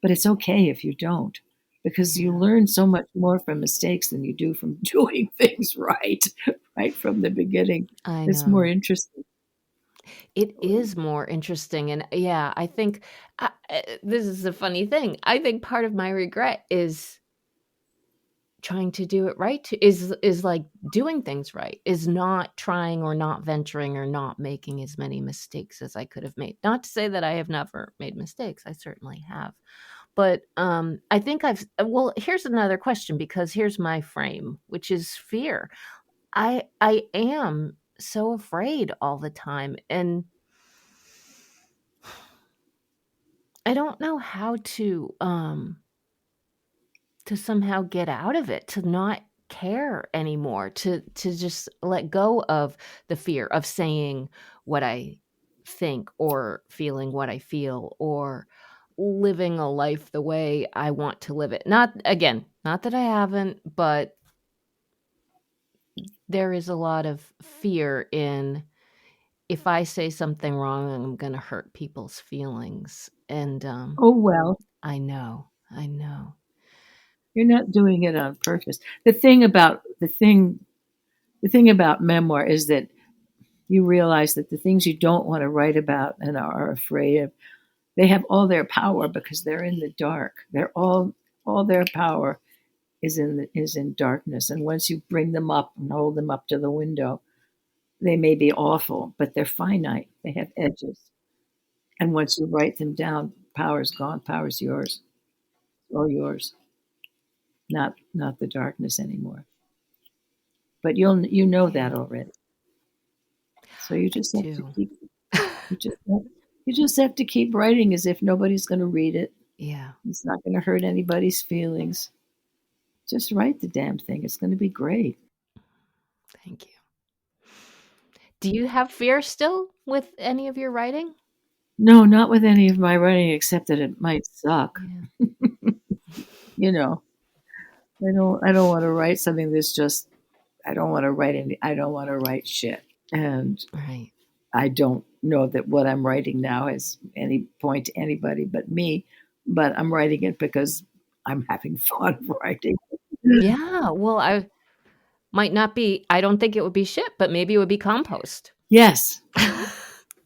But it's okay if you don't, because you Yeah. learn so much more from mistakes than you do from doing things right, right from the beginning. I It's more know. interesting. It is more interesting, and yeah, I think this is a funny thing. I think part of my regret is trying to do it right is like doing things right, is not trying or not venturing or not making as many mistakes as I could have made. Not to say that I have never made mistakes, I certainly have. But, I think well, here's another question because here's my frame, which is fear. I am so afraid all the time, and I don't know how to somehow get out of it, to not care anymore, to just let go of the fear of saying what I think or feeling what I feel or living a life the way I want to live it. Not again, not that I haven't, but there is a lot of fear in if I say something wrong, I'm gonna hurt people's feelings. And Oh well, I know, I know. you're not doing it on purpose. The thing about memoir is that you realize that the things you don't want to write about and are afraid of, they have all their power because they're in the dark. They're all their power is in darkness. And once you bring them up and hold them up to the window, they may be awful, but they're finite. They have edges. And once you write them down, power's gone. Power's yours, all yours. Not the darkness anymore. But you know that Yeah, already. So you I just have to do. keep you just have, you just have to keep writing as if nobody's going to read it. Yeah, It's not going to hurt anybody's feelings. Just write the damn thing. It's going to be great. thank you. Do you have fear still with any of your writing? No, not with any of my writing, except that it might suck. Yeah. You know, I don't want to write something that's just. I don't want to write shit. And Right. I don't know that what I'm writing now has any point to anybody but me, but I'm writing it because I'm having fun writing. Yeah, well, I might not be I don't think it would be shit, but maybe it would be compost. Yes.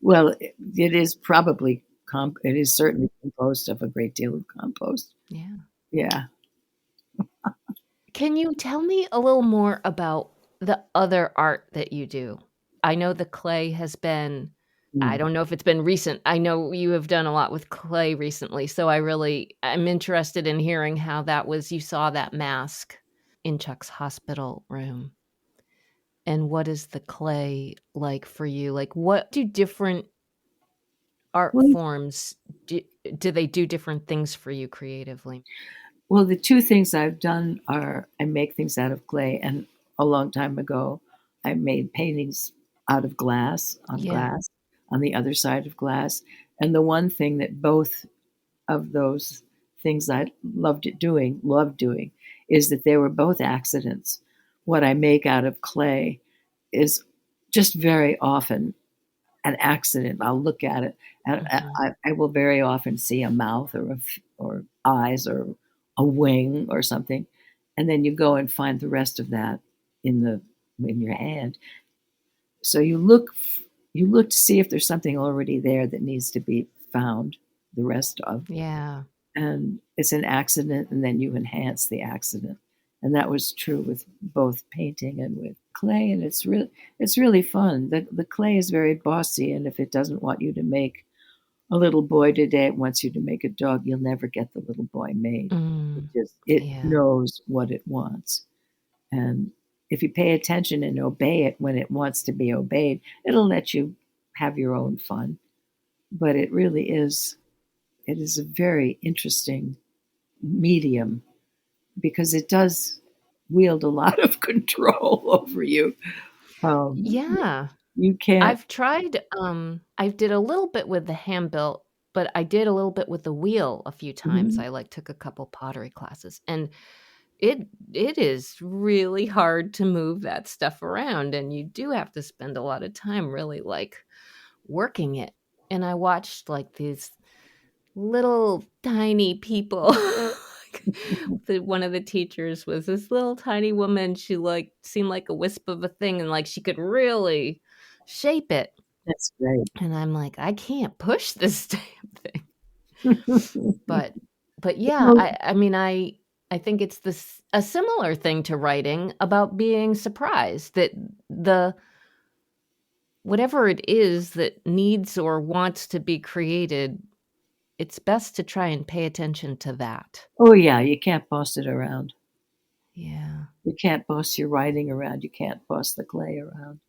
Well, it is probably it is certainly composed of a great deal of compost. Yeah. Yeah. Can you tell me a little more about the other art that you do? I know the clay has been I Mm. don't know if it's been recent. I know you have done a lot with clay recently, so I'm interested in hearing how that was you saw that mask in Chuck's hospital room. And what is the clay like for you? Like, what do different art Well, forms do they do different things for you creatively? Well, the two things I've done are I make things out of clay, and a long time ago, I made paintings out of Yeah. glass, on the other side of glass. And the one thing that both of those things I loved doing, is that they were both accidents. What I make out of clay is just very often an accident. I'll look at it, and Hmm. I will very often see a mouth or eyes or a wing or something, and then you go and find the rest of that in the in your hand. So you look to see if there's something already there that needs to be found. The rest of, Yeah. and it's an accident, and then you enhance the accident. And that was true with both painting and with clay, and it's really fun. The clay is very bossy, and if it doesn't want you to make a little boy today, it wants you to make a dog, you'll never get the little boy made. Mm. It Yeah. knows what it wants. And if you pay attention and obey it when it wants to be obeyed, it'll let you have your own fun. But it is a very interesting medium because it does wield a lot of control over you. Um, Yeah. you can't. I've tried, I did a little bit with the hand built, but I did a little bit with the wheel a few times. Mhm. I like took a couple pottery classes, and it it is really hard to move that stuff around, and you do have to spend a lot of time really like working it. And I watched like these little tiny people. One of the teachers was this little tiny woman. She like seemed like a wisp of a thing, and like she could really shape it. That's great. And I'm like, I can't push this damn thing. You But but yeah, know, I mean I think it's this a similar thing to writing about being surprised that the whatever it is that needs or wants to be created, it's best to try and pay attention to that. oh yeah, you can't boss it around. Yeah. You can't boss your writing around. You can't boss the clay around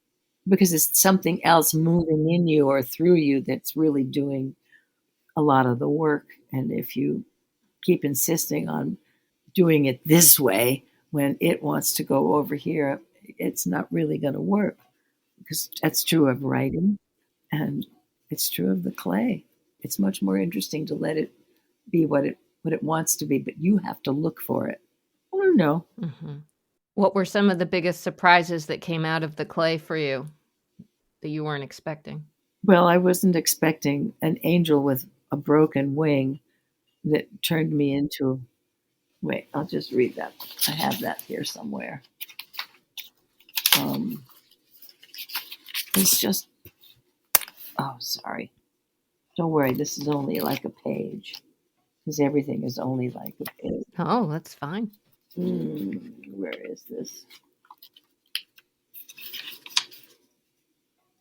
because it's something else moving in you or through you that's really doing a lot of the work. And if you keep insisting on doing it this way when it wants to go over here, it's not really going to work because that's true of writing and it's true of the clay. It's much more interesting to let it be what it wants to be, but you have to look for it. I don't know. Mhm. What were some of the biggest surprises that came out of the clay for you that you weren't expecting? Well, I wasn't expecting an angel with a broken wing that turned me into. Wait, I'll just read that. I have that here somewhere. Um, it's just. Oh, sorry. Don't worry. This is only like a page because everything is only like a page. Oh, that's fine. Where is this?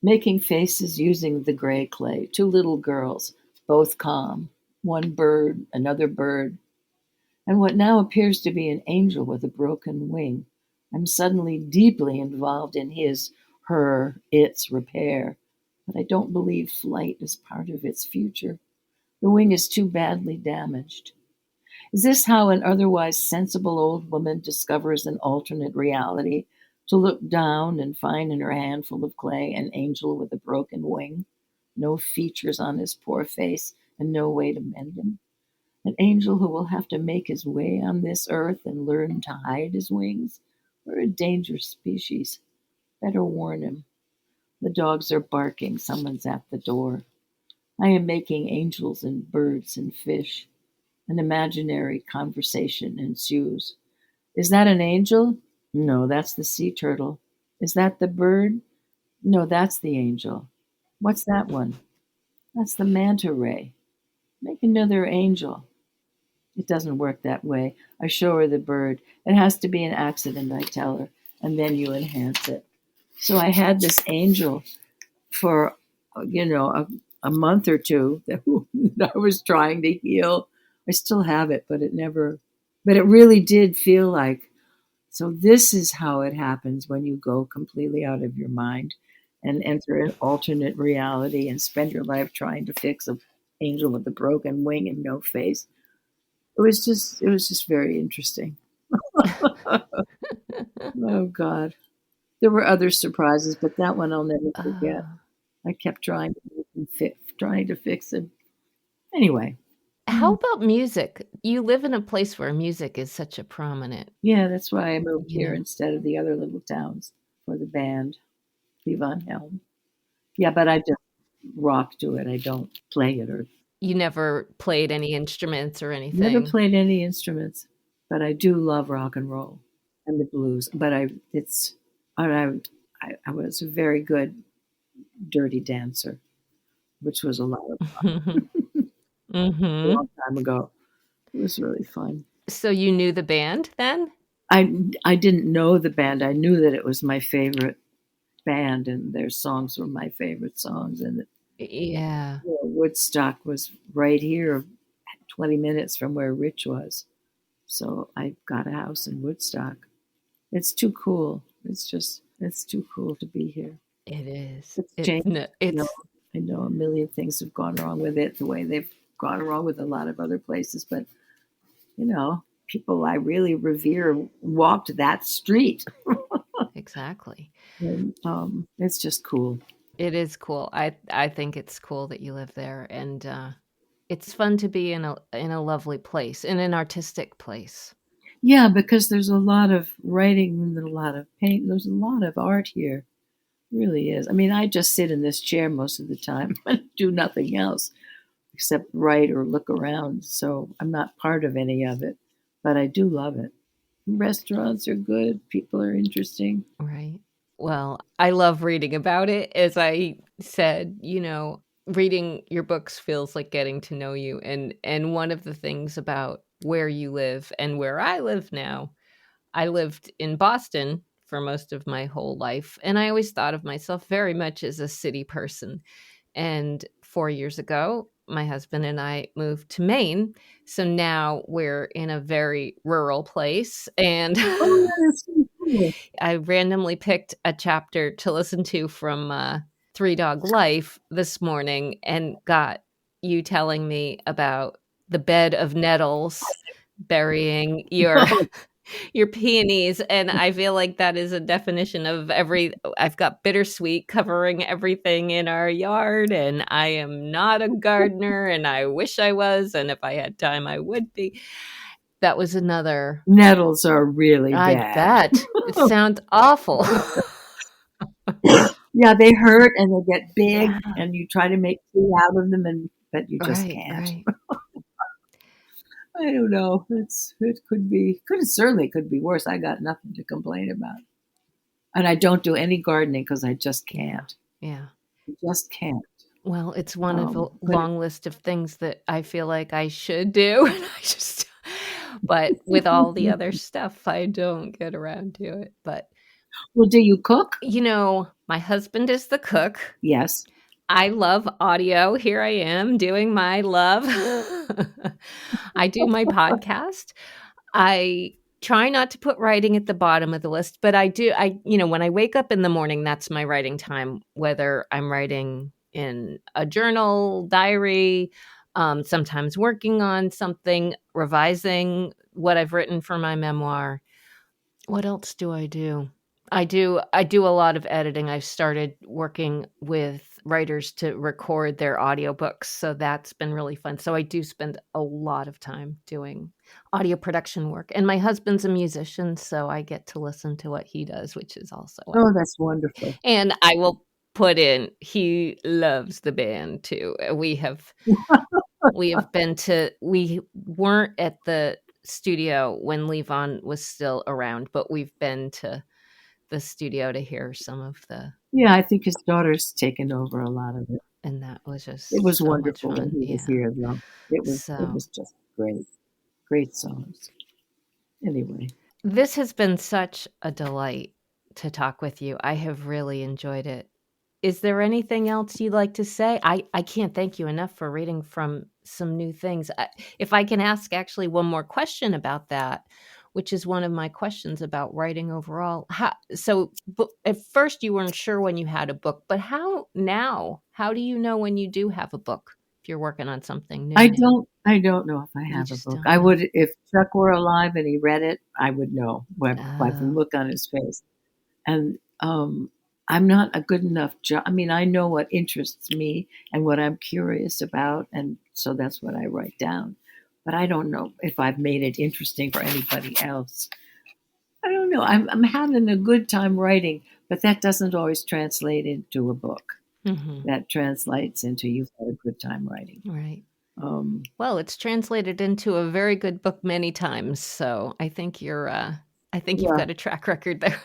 Making faces using the gray clay. Two little girls, both calm. One bird, another bird, and what now appears to be an angel with a broken wing. I'm suddenly deeply involved in its repair, but I don't believe flight is part of its future. The wing is too badly damaged. Is this how an otherwise sensible old woman discovers an alternate reality? To look down and find in her handful of clay an angel with a broken wing, no features on his poor face, and no way to mend him? An angel who will have to make his way on this earth and learn to hide his wings? We're a dangerous species. Better warn him. The dogs are barking. Someone's at the door. I am making angels and birds and fish. An imaginary conversation ensues. Is that an angel? No, that's the sea turtle. Is that the bird? No, that's the angel. What's that one? That's the manta ray. Make another angel. It doesn't work that way. I show her the bird. It has to be an accident, I tell her, and then you enhance it. So I had this angel for, a month or two that I was trying to heal. I still have it, but but it really did feel like, so this is how it happens when you go completely out of your mind and enter an alternate reality and spend your life trying to fix an angel with a broken wing and no face. it was just very interesting. Oh God. There were other surprises, but that one I'll never forget. I kept trying to fix it. Anyway. How about music? You live in a place where music is such a prominent, Yeah, that's why I moved you here know. instead of the other little towns for the band, Levon Helm. Yeah, but I just rock to it. I don't play it or You never played any instruments or never anything? played any instruments. But I do love rock and roll and the blues. But I was a very good dirty dancer, which was a lot of a Mhm. long time ago. It was really fun. So you knew the band then? I didn't know the band. I knew that it was my favorite band, and their songs were my favorite songs. And Yeah. Woodstock was right here, 20 minutes from where Rich was. So I got a house in Woodstock. It's too cool. It's too cool to be here. It is. It's It's changed. no, You know, it's I know a million things have gone wrong with it, the way they've gone wrong with a lot of other places. But people I really revere walked that street. exactly. And it's just cool. It is cool. I think it's cool that you live there, and it's fun to be in a lovely place, in an artistic place. Yeah, because there's a lot of writing and a lot of paint. There's a lot of art here. It really is. I mean, I just sit in this chair most of the time and do nothing else except write or look around. So I'm not part of any of it, but I do love it. Restaurants are good. People are interesting. Right. Well, I love reading about it. As I said, reading your books feels like getting to know you. And one of the things about where you live and where I live now, I lived in Boston for most of my whole life, and I always thought of myself very much as a city person. And 4 years ago, my husband and I moved to Maine. So now we're in a very rural place, and Oh, that's so cool. I randomly picked a chapter to listen to from Three Dog Life this morning and got you telling me about the bed of nettles burying your your peonies, and I feel like that is a definition of I've got bittersweet covering everything in our yard, and I am not a gardener, and I wish I was, and if I had time I would be. That was another. Nettles are really I bad. bet. It sounds awful. Yeah, they hurt and they get big, Yeah. and you try to make tea out of them, but you just Right, can't. right. I don't know. It certainly could be worse. I got nothing to complain about, and I don't do any gardening because I just can't. Yeah. I just can't. Well, it's one of a But long list of things that I feel like I should do, and but with all the other stuff, I don't get around to it. But well, do you cook? my husband is the cook. Yes. I love audio. Here I am doing my love. I do my podcast. I try not to put writing at the bottom of the list, but I do. When I wake up in the morning, that's my writing time, whether I'm writing in a journal, diary, sometimes working on something, revising what I've written for my memoir. What else do I do? I do a lot of editing. I've started working with writers to record their audiobooks, so that's been really fun. So I do spend a lot of time doing audio production work. And my husband's a musician, so I get to listen to what he does, which is also Oh, that's wonderful. and I will put in, he loves the band too. We weren't at the studio when Levon was still around, but we've been to the studio to hear some of Yeah, I think his daughter's taken over a lot of it. and that was just It was so much wonderful when fun. he was Yeah. here, though. It So was just great, great songs. Anyway, this has been such a delight to talk with you. I have really enjoyed it. Is there anything else you'd like to say? I can't thank you enough for reading from some new things. If I can ask actually one more question about that, which is one of my questions about writing overall. At first you weren't sure when you had a book, but how now? How do you know when you do have a book? If you're working on something new. I don't know if I have a just book. don't I know. would, if Chuck were alive and he read it, I would know by the Oh. look on his face. And I'm not a good enough I mean, I know what interests me and what I'm curious about, and so that's what I write down. But I don't know if I've made it interesting for anybody else. I don't know. I'm having a good time writing, but that doesn't always translate into a book. Mm-hmm. That translates into you've had a good time writing. Right. Well, it's translated into a very good book many times, so I think you've got a track record there.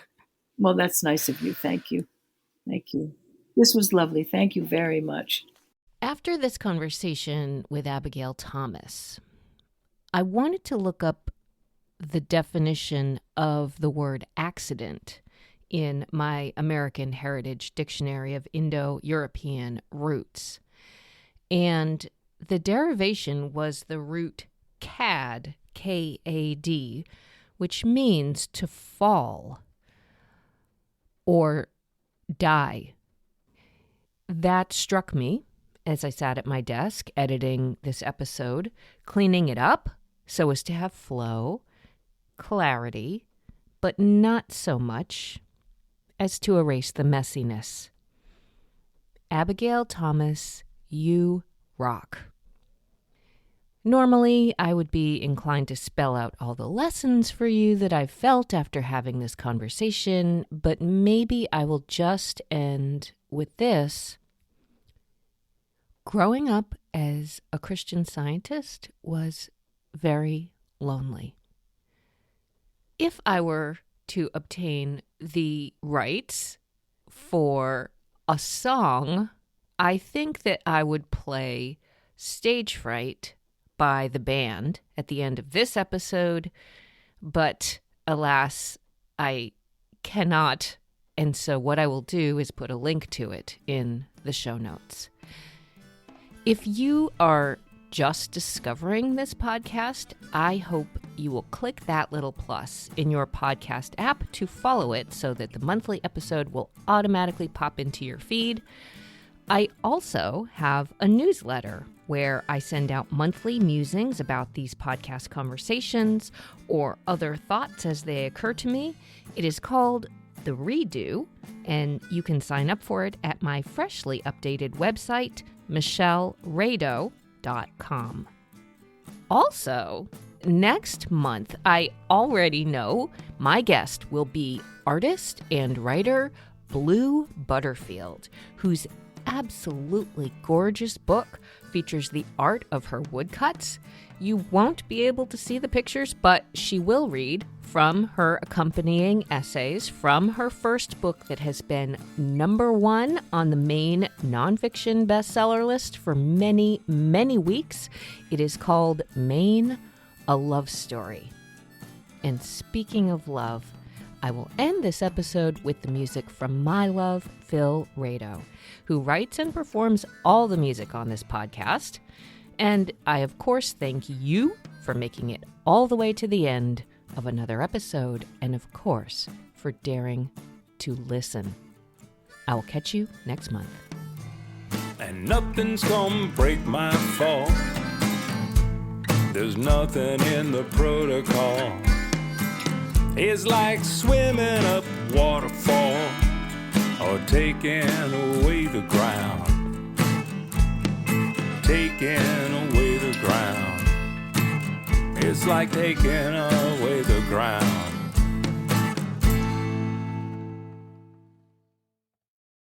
Well, that's nice of you. Thank you. Thank you. This was lovely. Thank you very much. After this conversation with Abigail Thomas, I wanted to look up the definition of the word accident in my American Heritage Dictionary of Indo-European Roots. And the derivation was the root cad, K-A-D, which means to fall or die. That struck me as I sat at my desk editing this episode, cleaning it up so as to have flow, clarity, but not so much as to erase the messiness. Abigail Thomas, you rock. Normally, I would be inclined to spell out all the lessons for you that I've felt after having this conversation, but maybe I will just end with this. Growing up as a Christian Scientist was very lonely. If I were to obtain the rights for a song, I think that I would play Stage Fright by the band at the end of this episode, but alas, I cannot, and so what I will do is put a link to it in the show notes. If you are just discovering this podcast, I hope you will click that little plus in your podcast app to follow it so that the monthly episode will automatically pop into your feed. I also have a newsletter where I send out monthly musings about these podcast conversations or other thoughts as they occur to me. It is called The Redo, and you can sign up for it at my freshly updated website, michellerado.com. Also, next month, I already know my guest will be artist and writer Blue Butterfield, whose absolutely gorgeous book features the art of her woodcuts. You won't be able to see the pictures, but she will read from her accompanying essays from her first book that has been #1 on the main nonfiction bestseller list for many, many weeks. It is called Maine, A Love Story. And speaking of love, I will end this episode with the music from my love, Phil Rado, who writes and performs all the music on this podcast. And I, of course, thank you for making it all the way to the end of another episode, and of course, for daring to listen. I will catch you next month. And nothing's gonna break my fall. There's nothing in the protocol. It's like swimming up waterfall or taking away the ground. Taking away the ground. It's like taking away the ground.